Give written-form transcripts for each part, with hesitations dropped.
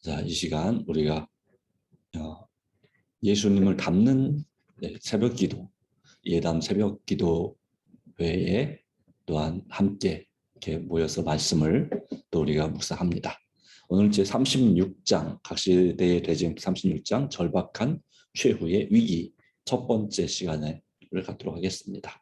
자, 이 시간 우리가 예수님을 닮는 새벽 기도, 예담 새벽 기도 외에 또한 함께 이렇게 모여서 말씀을 또 우리가 묵상합니다. 오늘 제 36장, 각시대의 대쟁 36장 절박한 최후의 위기 첫 번째 시간을 갖도록 하겠습니다.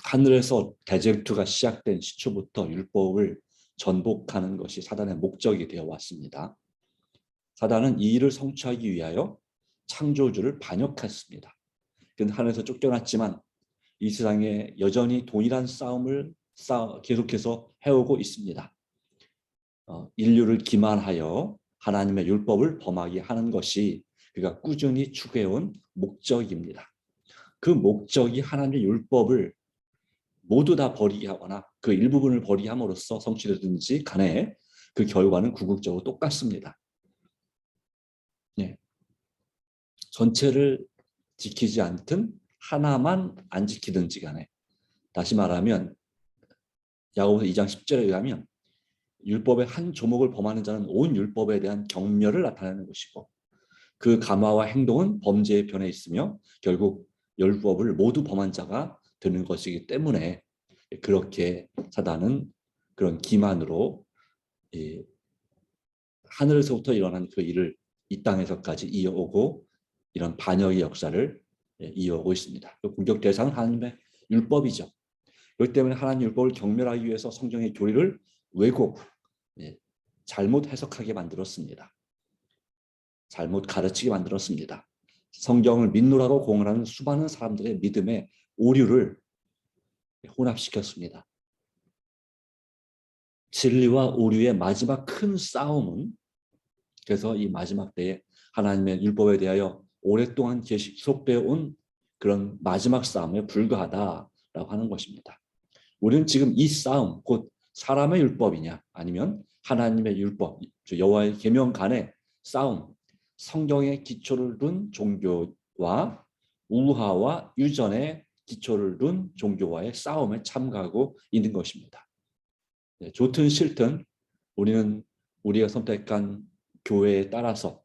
하늘에서 대쟁투가 시작된 시초부터 율법을 전복하는 것이 사단의 목적이 되어 왔습니다. 사단은 이 일을 성취하기 위하여 창조주를 반역했습니다. 그는 하늘에서 쫓겨났지만 이 세상에 여전히 동일한 싸움을 계속해서 해오고 있습니다. 인류를 기만하여 하나님의 율법을 범하게 하는 것이 그가 꾸준히 추구해온 목적입니다. 그 목적이 하나님의 율법을 모두 다 버리게 하거나 그 일부분을 버리게 함으로써 성취되든지 간에 그 결과는 궁극적으로 똑같습니다. 네. 전체를 지키지 않든 하나만 안 지키든지 간에, 다시 말하면 야고보서 2장 10절에 의하면 율법의 한 조목을 범하는 자는 온 율법에 대한 경멸을 나타내는 것이고 그 감화와 행동은 범죄의 편에 있으며 결국 율법을 모두 범한 자가 되는 것이기 때문에 그렇게 사단은 그런 기만으로 하늘에서부터 일어난 그 일을 이 땅에서까지 이어오고 이런 반역의 역사를 이어오고 있습니다. 그 공격 대상은 하나님의 율법이죠. 그렇기 때문에 하나님 율법을 경멸하기 위해서 성경의 교리를 왜곡, 잘못 해석하게 만들었습니다. 잘못 가르치게 만들었습니다. 성경을 믿노라고 공언하는 수많은 사람들의 믿음의 오류를 혼합시켰습니다. 진리와 오류의 마지막 큰 싸움은, 그래서 이 마지막 때에 하나님의 율법에 대하여 오랫동안 계속되어 온 그런 마지막 싸움에 불과하다라고 하는 것입니다. 우리는 지금 이 싸움, 곧 사람의 율법이냐 아니면 하나님의 율법, 여호와의 계명 간의 싸움, 성경의 기초를 둔 종교와 우화와 유전의 기초를 둔 종교와의 싸움에 참가하고 있는 것입니다. 좋든 싫든 우리는 우리가 선택한 교회에 따라서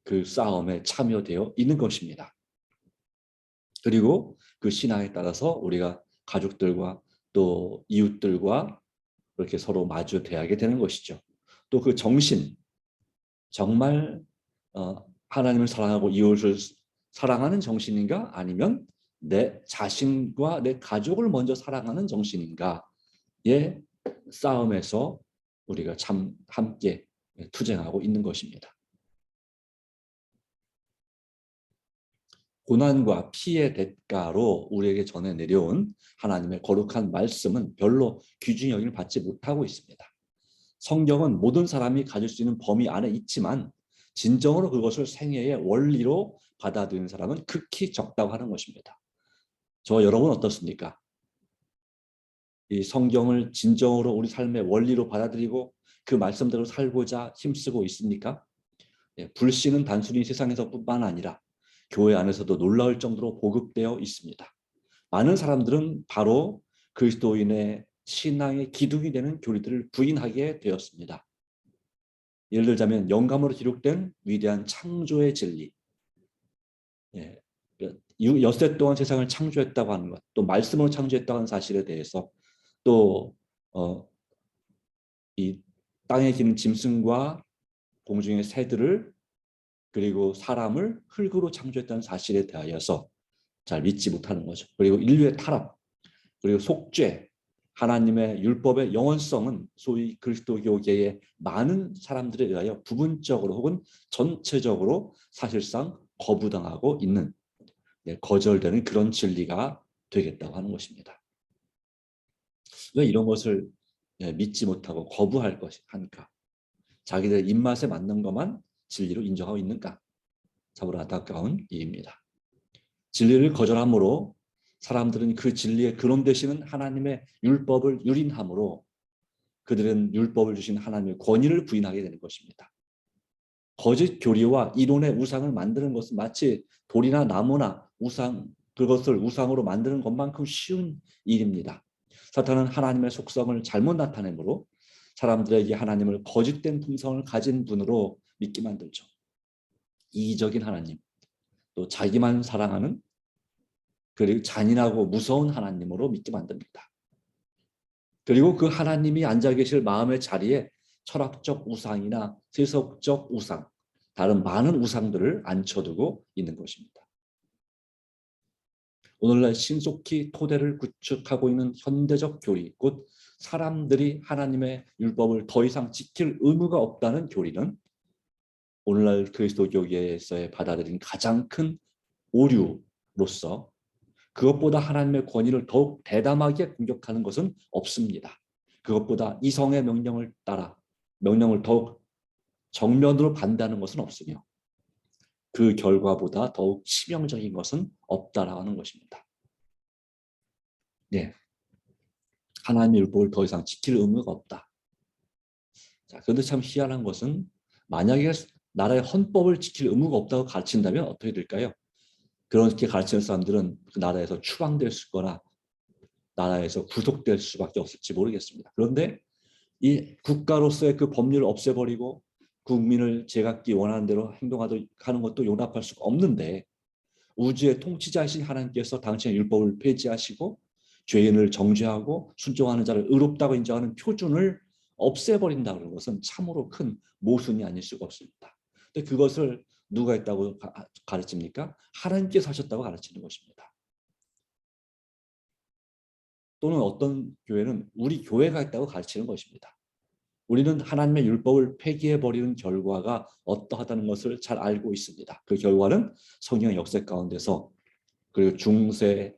그 싸움에 참여되어 있는 것입니다. 그리고 그 신앙에 따라서 우리가 가족들과 또 이웃들과 그렇게 서로 마주 대하게 되는 것이죠. 또 그 정신, 정말 하나님을 사랑하고 이웃을 사랑하는 정신인가 아니면 내 자신과 내 가족을 먼저 사랑하는 정신인가의 싸움에서 우리가 참 함께 투쟁하고 있는 것입니다. 고난과 피의 대가로 우리에게 전해 내려온 하나님의 거룩한 말씀은 별로 귀중히 여김을 받지 못하고 있습니다. 성경은 모든 사람이 가질 수 있는 범위 안에 있지만 진정으로 그것을 생애의 원리로 받아들이는 사람은 극히 적다고 하는 것입니다. 저 여러분 어떻습니까? 이 성경을 진정으로 우리 삶의 원리로 받아들이고 그 말씀대로 살고자 힘쓰고 있습니까? 불신은 단순히 세상에서뿐만 아니라 교회 안에서도 놀라울 정도로 보급되어 있습니다. 많은 사람들은 바로 그리스도인의 신앙의 기둥이 되는 교리들을 부인하게 되었습니다. 예를 들자면 영감으로 기록된 위대한 창조의 진리, 엿새 동안 세상을 창조했다고 하는 것, 또 말씀으로 창조했다고 하는 사실에 대해서, 또 이 땅에 기는 짐승과 공중의 새들을 그리고 사람을 흙으로 창조했다는 사실에 대하여서 잘 믿지 못하는 거죠. 그리고 인류의 타락, 그리고 속죄, 하나님의 율법의 영원성은 소위 그리스도교계의 많은 사람들에 의하여 부분적으로 혹은 전체적으로 사실상 거부당하고 있는, 거절되는 그런 진리가 되겠다고 하는 것입니다. 왜 이런 것을 믿지 못하고 거부할 것이 한가? 자기들 입맛에 맞는 것만 진리로 인정하고 있는가? 참으로 안타까운 일입니다. 진리를 거절함으로 사람들은 그 진리의 근원 되시는 하나님의 율법을 유린함으로 그들은 율법을 주신 하나님의 권위를 부인하게 되는 것입니다. 거짓 교리와 이론의 우상을 만드는 것은 마치 돌이나 나무나 우상, 그것을 우상으로 만드는 것만큼 쉬운 일입니다. 사탄은 하나님의 속성을 잘못 나타내므로 사람들에게 하나님을 거짓된 품성을 가진 분으로 믿게 만들죠. 이기적인 하나님, 또 자기만 사랑하는 그리고 잔인하고 무서운 하나님으로 믿게 만듭니다. 그리고 그 하나님이 앉아 계실 마음의 자리에 철학적 우상이나 세속적 우상, 다른 많은 우상들을 앉혀두고 있는 것입니다. 오늘날 신속히 토대를 구축하고 있는 현대적 교리, 곧 사람들이 하나님의 율법을 더 이상 지킬 의무가 없다는 교리는 오늘날 그리스도교계에서의 받아들인 가장 큰 오류로서 그것보다 하나님의 권위를 더욱 대담하게 공격하는 것은 없습니다. 그것보다 이성의 명령을 따라 명령을 더욱 정면으로 반대하는 것은 없으며 그 결과보다 더욱 치명적인 것은 없다라는 것입니다. 네, 하나님의 율법을 더 이상 지킬 의무가 없다. 자, 그런데 참 희한한 것은 만약에 나라의 헌법을 지킬 의무가 없다고 가르친다면 어떻게 될까요? 그렇게 가르치는 사람들은 그 나라에서 추방될 거나 나라에서 구속될 수밖에 없을지 모르겠습니다. 그런데 이 국가로서의 그 법률을 없애버리고 국민을 제각기 원하는 대로 행동하는 것도 용납할 수가 없는데 우주의 통치자이신 하나님께서 당신의 율법을 폐지하시고 죄인을 정죄하고 순종하는 자를 의롭다고 인정하는 표준을 없애버린다는 것은 참으로 큰 모순이 아닐 수가 없습니다. 근데 그것을 누가 했다고 가르칩니까? 하나님께서 하셨다고 가르치는 것입니다. 또는 어떤 교회는 우리 교회가 했다고 가르치는 것입니다. 우리는 하나님의 율법을 폐기해버리는 결과가 어떠하다는 것을 잘 알고 있습니다. 그 결과는 성경의 역사 가운데서 그리고 중세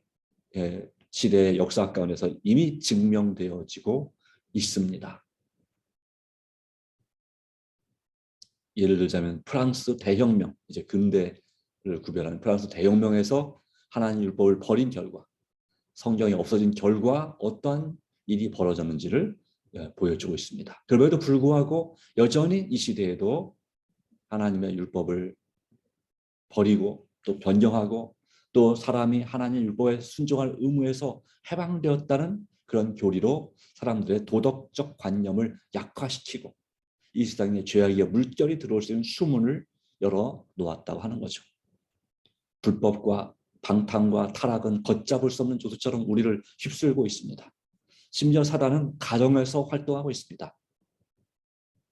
시대의 역사 가운데서 이미 증명되어지고 있습니다. 예를 들자면 프랑스 대혁명, 이제 근대를 구별하는 프랑스 대혁명에서 하나님 율법을 버린 결과, 성경이 없어진 결과 어떠한 일이 벌어졌는지를 보여주고 있습니다. 그럼에도 불구하고 여전히 이 시대에도 하나님의 율법을 버리고 또 변경하고 또 사람이 하나님의 율법에 순종할 의무에서 해방되었다는 그런 교리로 사람들의 도덕적 관념을 약화시키고 이 세상에 죄악의 물결이 들어올 수 있는 수문을 열어 놓았다고 하는 거죠. 불법과 방탕과 타락은 걷잡을 수 없는 조수처럼 우리를 휩쓸고 있습니다. 심지어 사단은 가정에서 활동하고 있습니다.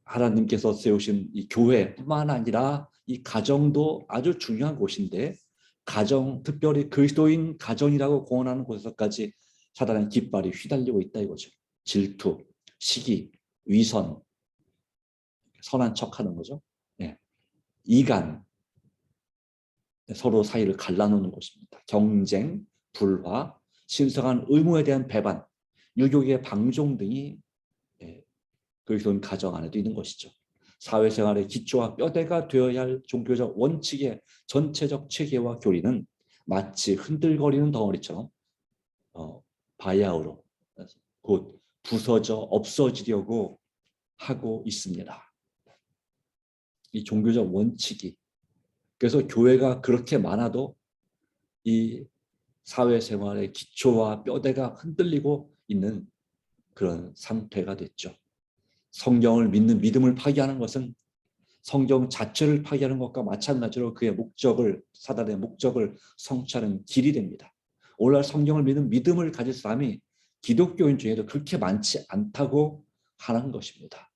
하나님께서 세우신 이 교회뿐만 아니라 이 가정도 아주 중요한 곳인데 가정, 특별히 그리스도인 가정이라고 공언하는 곳에서까지 사단의 깃발이 휘달리고 있다 이거죠. 질투, 시기, 위선, 선한 척하는 거죠. 네. 이간, 서로 사이를 갈라놓는 것입니다. 경쟁, 불화, 신성한 의무에 대한 배반, 유교의 방종 등이 그리스도인 가정 안에도 있는 것이죠. 사회생활의 기초와 뼈대가 되어야 할 종교적 원칙의 전체적 체계와 교리는 마치 흔들거리는 덩어리처럼 바야흐로 곧 부서져 없어지려고 하고 있습니다. 이 종교적 원칙이 그래서 교회가 그렇게 많아도 이 사회생활의 기초와 뼈대가 흔들리고 있는 그런 상태가 됐죠. 성경을 믿는 믿음을 파기하는 것은 성경 자체를 파기하는 것과 마찬가지로 그의 목적을 사단의 목적을 성취하는 길이 됩니다. 오늘날 성경을 믿는 믿음을 가질 사람이 기독교인 중에도 그렇게 많지 않다고 하는 것입니다.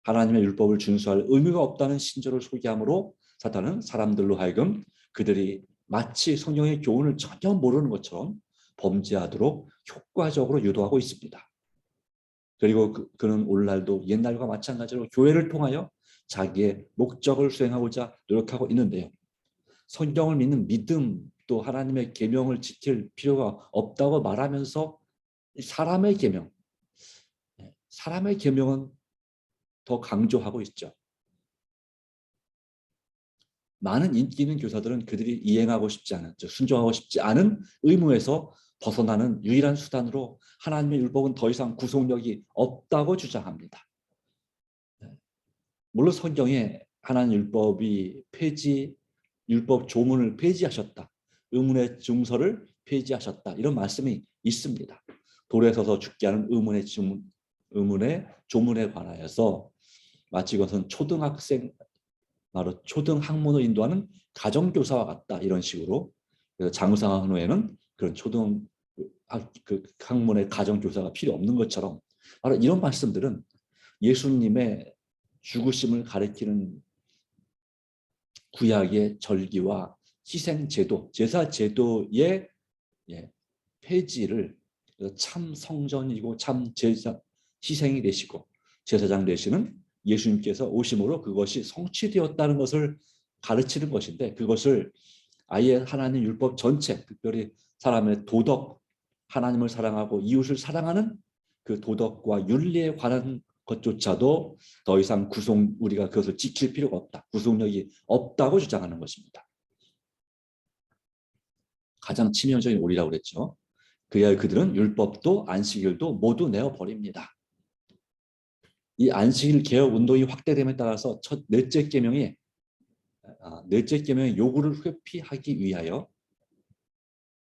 하나님의 율법을 준수할 의무가 없다는 신조를 소개함으로 사단은 사람들로 하여금 그들이 마치 성경의 교훈을 전혀 모르는 것처럼 범죄하도록 효과적으로 유도하고 있습니다. 그리고 그는 오늘날도 옛날과 마찬가지로 교회를 통하여 자기의 목적을 수행하고자 노력하고 있는데요. 성경을 믿는 믿음 또 하나님의 계명을 지킬 필요가 없다고 말하면서 사람의 계명은 더 강조하고 있죠. 많은 인기 있는 교사들은 그들이 이행하고 싶지 않은, 순종하고 싶지 않은 의무에서 벗어나는 유일한 수단으로 하나님의 율법은 더 이상 구속력이 없다고 주장합니다. 물론 성경에 하나님 율법이 율법 조문을 폐지하셨다. 의문의 증서를 폐지하셨다. 이런 말씀이 있습니다. 돌에 서서 죽게 하는 의문의 조문에 관하여서 마치 이것은 초등학생, 바로 초등학문을 인도하는 가정교사와 같다, 이런 식으로. 그래서 장성한 후에는 그런 학문의 가정교사가 필요 없는 것처럼, 바로 이런 말씀들은 예수님의 죽으심을 가리키는 구약의 절기와 희생제도, 제사제도의 폐지를, 참 성전이고 참 제사, 희생이 되시고 제사장 되시는 예수님께서 오심으로 그것이 성취되었다는 것을 가르치는 것인데, 그것을 아예 하나님 율법 전체, 특별히 사람의 도덕, 하나님을 사랑하고 이웃을 사랑하는 그 도덕과 윤리에 관한 것조차도 더 이상 우리가 그것을 지킬 필요가 없다, 구속력이 없다고 주장하는 것입니다. 가장 치명적인 오리라고 그랬죠. 그리하여 그들은 율법도 안식일도 모두 내어버립니다. 이 안식일 개혁 운동이 확대됨에 따라서 넷째 계명의 요구를 회피하기 위하여,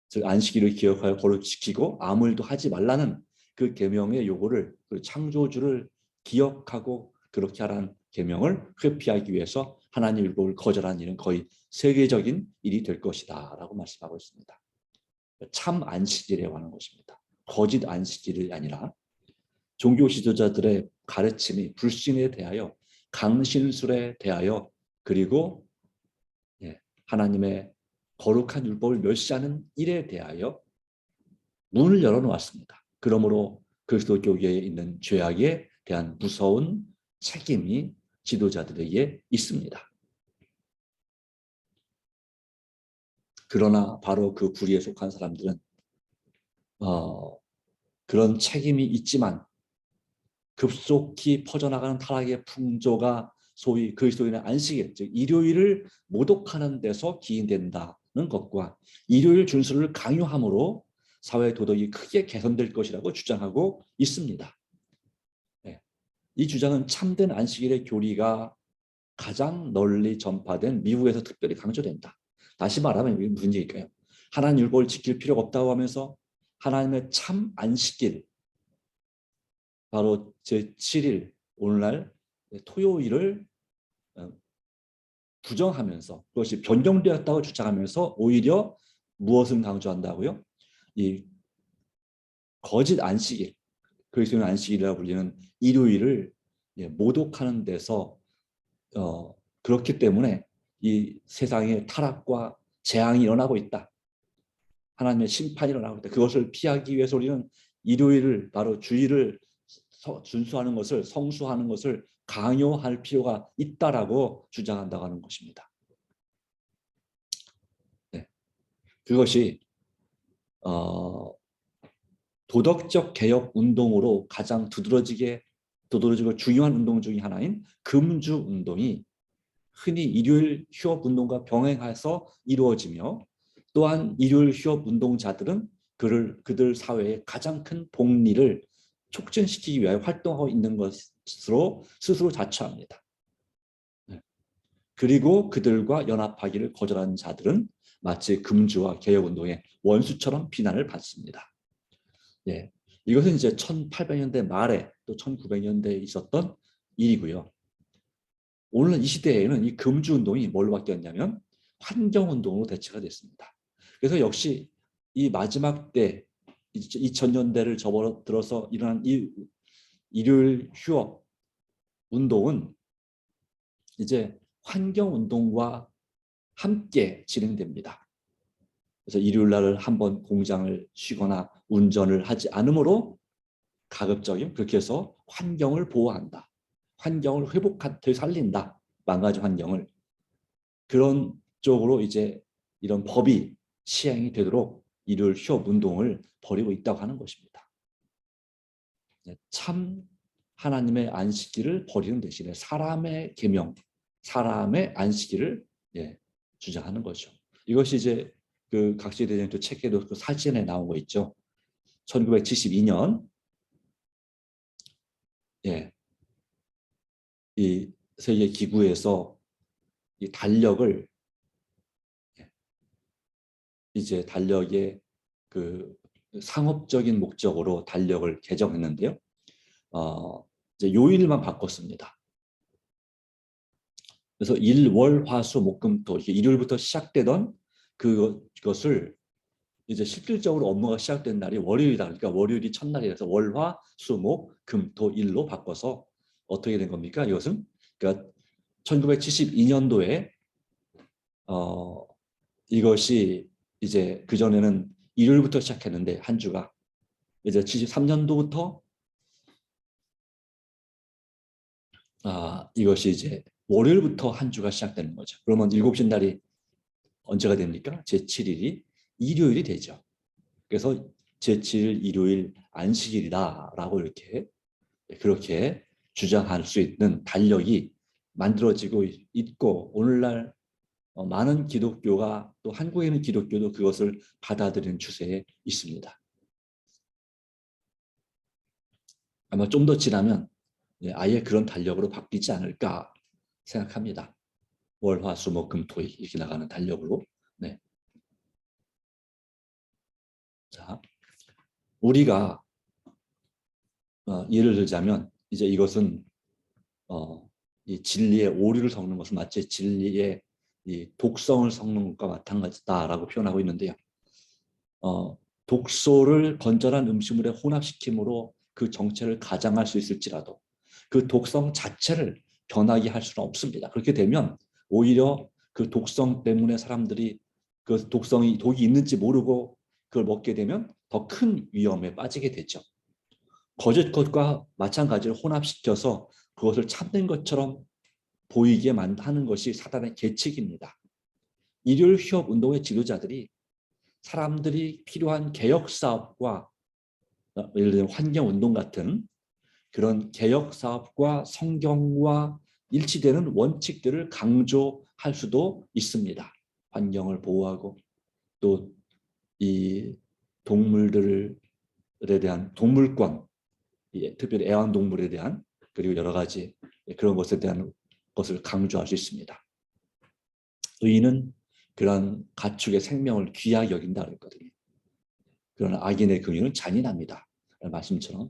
즉 안식일을 기억하여 거룩 지키고 아무 일도 하지 말라는 그 계명의 요구를, 그 창조주를 기억하고 그렇게 하라는 계명을 회피하기 위해서 하나님 율법을 거절하는 일은 거의 세계적인 일이 될 것이다 라고 말씀하고 있습니다. 참 안식일에 관한 것입니다. 거짓 안식일이 아니라 종교 지도자들의 가르침이 불신에 대하여, 강신술에 대하여, 그리고 하나님의 거룩한 율법을 멸시하는 일에 대하여 문을 열어놓았습니다. 그러므로 그리스도교계에 있는 죄악에 대한 무서운 책임이 지도자들에게 있습니다. 그러나 바로 그 불의에 속한 사람들은 그런 책임이 있지만 급속히 퍼져나가는 타락의 풍조가 소위 그리스도인의 안식일, 즉 일요일을 모독하는 데서 기인된다는 것과 일요일 준수를 강요함으로 사회 도덕이 크게 개선될 것이라고 주장하고 있습니다. 이 주장은 참된 안식일의 교리가 가장 널리 전파된 미국에서 특별히 강조된다. 다시 말하면 이게 무슨 얘기일까요? 하나님 율법을 지킬 필요가 없다고 하면서 하나님의 참 안식일, 바로 제7일, 오늘날 토요일을 부정하면서, 그것이 변경되었다고 주장하면서 오히려 무엇을 강조한다고요? 이 거짓 안식일, 그리스도인 안식일이라고 불리는 일요일을 모독하는 데서 그렇기 때문에 이 세상의 타락과 재앙이 일어나고 있다, 하나님의 심판이 일어나고 있다, 그것을 피하기 위해서 우리는 일요일을, 바로 주일을 준수하는 것을, 성수하는 것을 강요할 필요가 있다라고 주장한다고 하는 것입니다. 그것이 도덕적 개혁 운동으로 가장 두드러지고 중요한 운동 중의 하나인 금주 운동이 흔히 일요일 휴업 운동과 병행해서 이루어지며, 또한 일요일 휴업 운동자들은 그들 사회의 가장 큰 복리를 촉진시키기 위하여 활동하고 있는 것으로 스스로 자처합니다. 그리고 그들과 연합하기를 거절하는 자들은 마치 금주와 개혁운동의 원수처럼 비난을 받습니다. 이것은 이제 1800년대 말에 또 1900년대에 있었던 일이고요. 오늘 이 시대에는 이 금주운동이 뭘로 바뀌었냐면 환경운동으로 대체가 됐습니다. 그래서 역시 이 마지막 때 2000년대를 접어들어서 일어난 이 일요일 휴업 운동은 이제 환경운동과 함께 진행됩니다. 그래서 일요일 날을 한번 공장을 쉬거나 운전을 하지 않으므로 가급적이면 그렇게 해서 환경을 보호한다, 환경을 되살린다, 망가진 환경을, 그런 쪽으로 이제 이런 법이 시행이 되도록 일요일 휴업 운동을 벌이고 있다고 하는 것입니다. 참 하나님의 안식일을 버리는 대신에 사람의 계명, 사람의 안식일을 주장하는 거죠. 이것이 이제 그 각시 대장도 책에도 그 사진에 나온 거 있죠. 1972년 이 세계 기구에서 이 달력을 이제 달력의 그 상업적인 목적으로 달력을 개정했는데요. 이제 요일만 바꿨습니다. 그래서 일, 월, 화, 수, 목, 금, 토 일요일부터 시작되던 그것을 이제 실질적으로 업무가 시작된 날이 월요일이다. 그러니까 월요일이 첫날이라서 월, 화, 수, 목, 금, 토, 일로 바꿔서 어떻게 된 겁니까? 이것은 그러니까 1972년도에 이것이 이제 그전에는 일요일부터 시작했는데 한 주가 이제 73년도부터 이것이 이제 월요일부터 한 주가 시작되는 거죠. 그러면 일곱째 날이 언제가 됩니까? 제7일이 일요일이 되죠. 그래서 제7일 일요일 안식일이다라고 이렇게 그렇게 주장할 수 있는 달력이 만들어지고 있고 오늘날 많은 기독교가 또 한국에 있는 기독교도 그것을 받아들이는 추세에 있습니다. 아마 좀 더 지나면 아예 그런 달력으로 바뀌지 않을까 생각합니다. 월, 화, 수, 목, 금, 토 이렇게 나가는 달력으로. 네. 자, 우리가 예를 들자면 이제 이것은 이 진리의 오류를 섞는 것은 마치 진리의 이 독성을 섞는 것과 마찬가지다라고 표현하고 있는데요. 독소를 건전한 음식물에 혼합시킴으로 그 정체를 가장할 수 있을지라도 그 독성 자체를 변하게 할 수는 없습니다. 그렇게 되면 오히려 그 독성 때문에 사람들이 그 독이 있는지 모르고 그걸 먹게 되면 더 큰 위험에 빠지게 되죠. 거짓 것과 마찬가지로 혼합시켜서 그것을 참된 것처럼 보이게 하는 것이 사단의 계책입니다. 일요일 휴업 운동의 지도자들이 사람들이 필요한 개혁 사업과 예를 들면 환경 운동 같은 그런 개혁 사업과 성경과 일치되는 원칙들을 강조할 수도 있습니다. 환경을 보호하고 또 이 동물들에 대한 동물권, 특별히 애완동물에 대한 그리고 여러 가지 그런 것에 대한 것을 강조할 수 있습니다. 의인은 그런 가축의 생명을 귀하게 여긴다 그랬거든요. 그러나 악인의 긍휼은 잔인합니다. 말씀처럼.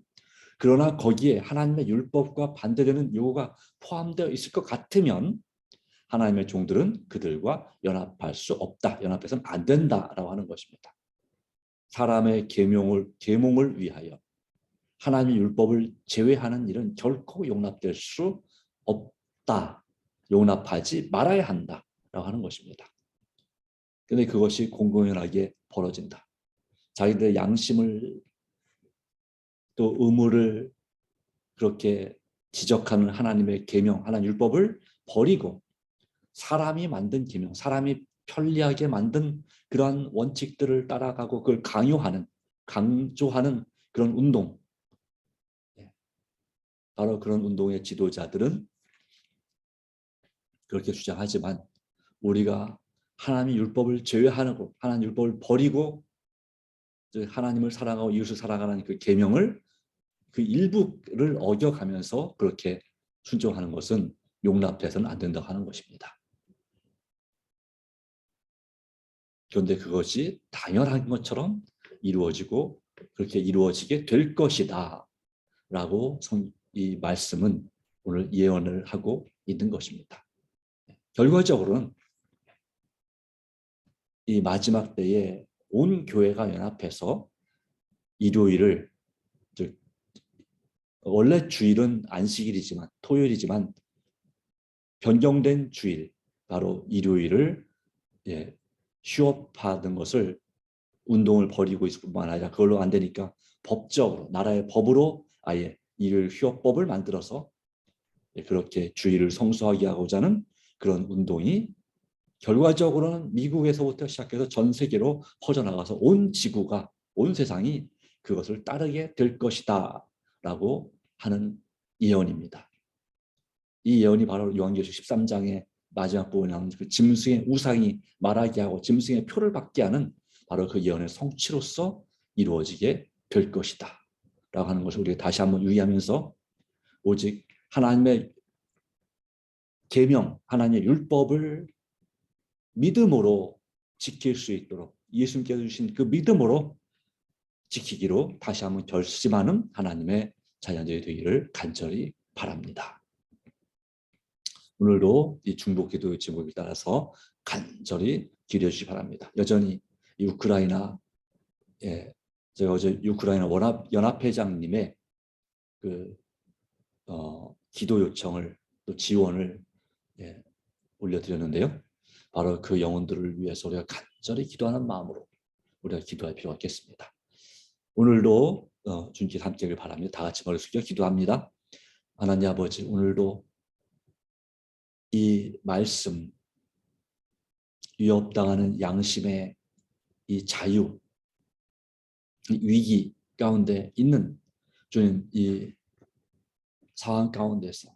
그러나 거기에 하나님의 율법과 반대되는 요구가 포함되어 있을 것 같으면 하나님의 종들은 그들과 연합할 수 없다. 연합해서는 안 된다라고 하는 것입니다. 사람의 계몽을 위하여 하나님의 율법을 제외하는 일은 결코 용납될 수 없다. 용납하지 말아야 한다라고 하는 것입니다. 그런데 그것이 공공연하게 벌어진다. 자기들의 양심을 또 의무를 그렇게 지적하는 하나님의 계명, 하나님 율법을 버리고 사람이 만든 계명, 사람이 편리하게 만든 그러한 원칙들을 따라가고 그걸 강조하는 그런 운동. 바로 그런 운동의 지도자들은 그렇게 주장하지만 우리가 하나님의 율법을 제외하고 하나님 율법을 버리고 하나님을 사랑하고 이웃을 사랑하는 그 계명을 그 일부를 어겨가면서 그렇게 순종하는 것은 용납돼서는 안 된다고 하는 것입니다. 그런데 그것이 당연한 것처럼 이루어지고 그렇게 이루어지게 될 것이다 라고 이 말씀은 오늘 예언을 하고 있는 것입니다. 결과적으로는 이 마지막 때에 온 교회가 연합해서 일요일을 원래 주일은 안식일이지만 토요일이지만 변경된 주일 바로 일요일을 휴업하는 것을 운동을 벌이고 있을 뿐만 아니라 그걸로 안 되니까 법적으로 나라의 법으로 아예 일요일 휴업법을 만들어서 그렇게 주일을 성수하게 하고자 하는 그런 운동이 결과적으로는 미국에서부터 시작해서 전 세계로 퍼져나가서 온 지구가 온 세상이 그것을 따르게 될 것이다 라고 하는 예언입니다. 이 예언이 바로 요한계시록 13장의 마지막 부분에 나오는 그 짐승의 우상이 말하게 하고 짐승의 표를 받게 하는 바로 그 예언의 성취로서 이루어지게 될 것이다 라고 하는 것을 우리가 다시 한번 유의하면서 오직 하나님의 계명, 하나님의 율법을 믿음으로 지킬 수 있도록 예수님께서 주신 그 믿음으로 지키기로 다시 한번 결심하는 하나님의 자녀들이 되기를 간절히 바랍니다. 오늘도 이 중보 기도의 제목에 따라서 간절히 기도해 주시기 바랍니다. 여전히 이 우크라이나, 제가 어제 우크라이나 연합회장님의 그 기도 요청을 또 지원을 올려드렸는데요. 바로 그 영혼들을 위해서 우리가 간절히 기도하는 마음으로 우리가 기도할 필요가 있겠습니다. 오늘도 주님께 함께하길 바랍니다. 다 같이 머리 숙여 기도합니다. 하나님 아버지, 오늘도 이 말씀, 위협당하는 양심의 이 자유, 이 위기 가운데 있는 주님, 이 상황 가운데서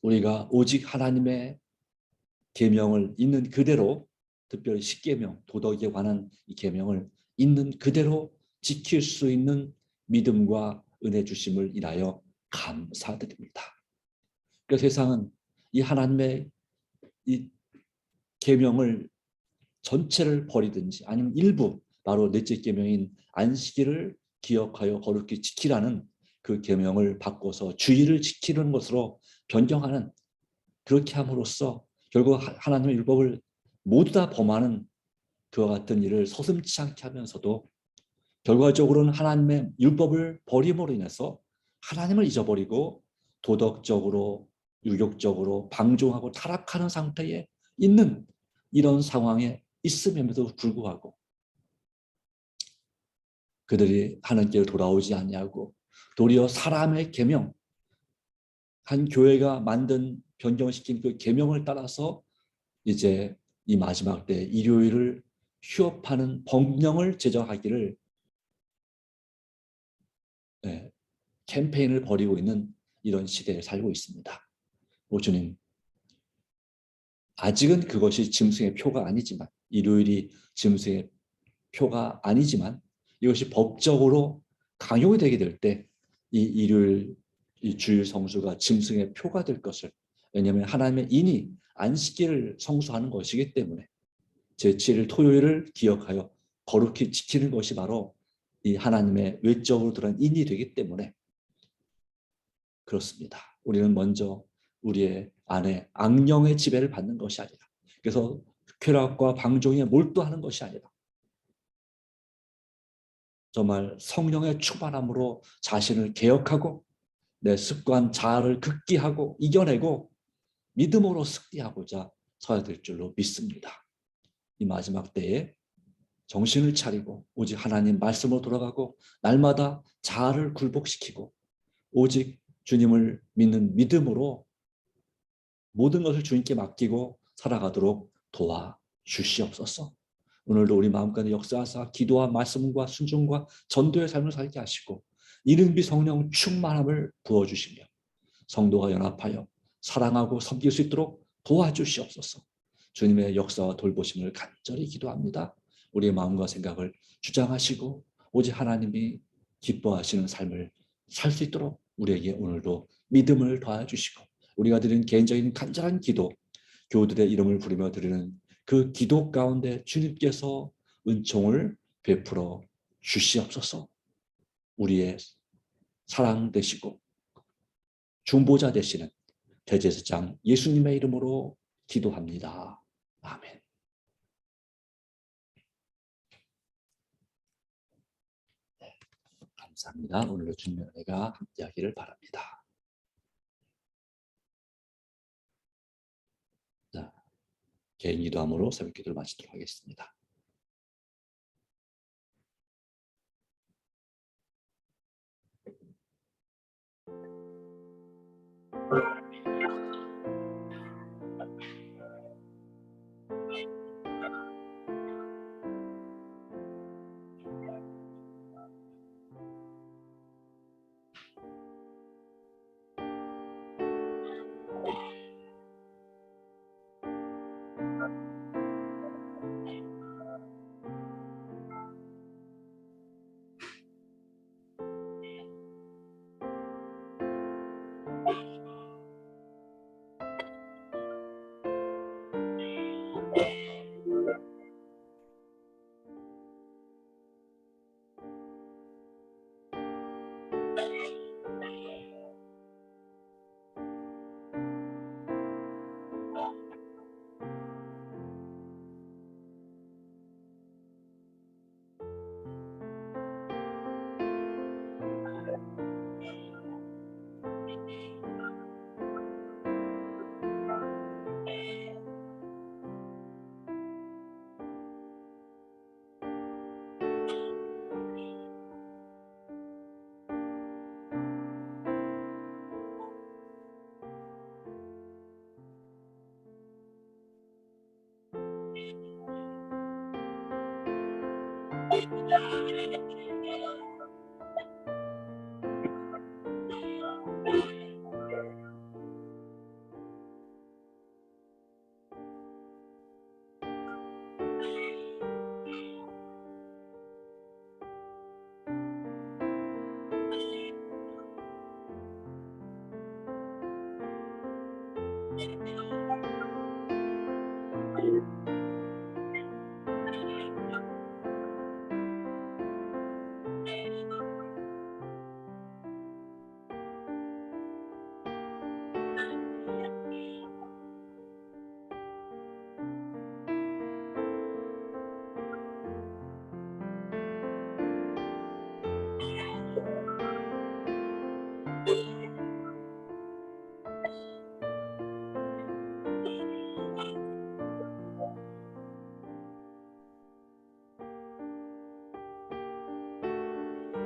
우리가 오직 하나님의 계명을 있는 그대로, 특별히 십계명, 도덕에 관한 이 계명을 있는 그대로 지킬 수 있는 믿음과 은혜 주심을 인하여 감사드립니다. 그 세상은 이 하나님의 이 계명을 전체를 버리든지 아니면 일부, 바로 넷째 계명인 안식일을 기억하여 거룩히 지키라는 그 계명을 바꿔서 주일을 지키는 것으로 변경하는, 그렇게 함으로써 결국 하나님의 율법을 모두 다 범하는 그와 같은 일을 서슴지 않게 하면서도 결과적으로는 하나님의 율법을 버림으로 인해서 하나님을 잊어버리고 도덕적으로, 유욕적으로 방종하고 타락하는 상태에 있는 이런 상황에 있음에도 불구하고 그들이 하나님께로 돌아오지 않냐고, 도리어 사람의 계명, 한 교회가 만든 변경시킨 그 계명을 따라서 이제 이 마지막 때 일요일을 휴업하는 법령을 제정하기를 캠페인을 벌이고 있는 이런 시대에 살고 있습니다. 오 주님, 아직은 그것이 짐승의 표가 아니지만, 일요일이 짐승의 표가 아니지만 이것이 법적으로 강요가 되게 될 때 이 일요일, 이 주일 성수가 짐승의 표가 될 것을, 왜냐하면 하나님의 인이 안식일을 성수하는 것이기 때문에 제7일 토요일을 기억하여 거룩히 지키는 것이 바로 이 하나님의 외적으로 드러난 인이 되기 때문에 그렇습니다. 우리는 먼저 우리의 안에 악령의 지배를 받는 것이 아니라, 그래서 쾌락과 방종에 몰두하는 것이 아니라 정말 성령의 충만함으로 자신을 개혁하고 내 습관 자아를 극기하고 이겨내고 믿음으로 승리하고자 서야 될 줄로 믿습니다. 이 마지막 때에 정신을 차리고 오직 하나님 말씀으로 돌아가고 날마다 자아를 굴복시키고 오직 주님을 믿는 믿음으로 모든 것을 주님께 맡기고 살아가도록 도와주시옵소서. 오늘도 우리 마음가운데 역사하사 기도와 말씀과 순종과 전도의 삶을 살게 하시고 이른비 성령 충만함을 부어주시며 성도가 연합하여 사랑하고 섬길 수 있도록 도와주시옵소서. 주님의 역사와 돌보심을 간절히 기도합니다. 우리의 마음과 생각을 주장하시고 오직 하나님이 기뻐하시는 삶을 살 수 있도록 우리에게 오늘도 믿음을 더해주시고 우리가 드리는 개인적인 간절한 기도, 교우들의 이름을 부르며 드리는 그 기도 가운데 주님께서 은총을 베풀어 주시옵소서. 우리의 사랑 되시고 중보자 되시는 대제사장 예수님의 이름으로 기도합니다. 아멘. 네, 감사합니다. 오늘도 주님의 은혜가 함께하기를 바랍니다. 자, 개인 기도함으로 새벽 기도를 마치도록 하겠습니다.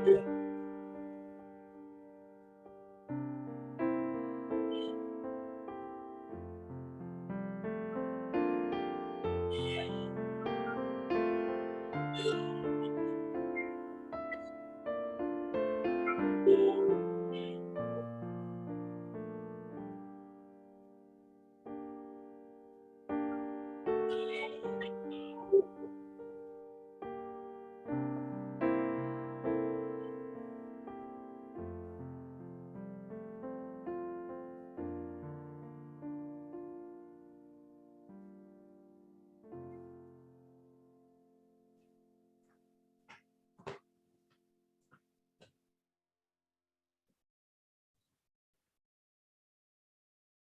네.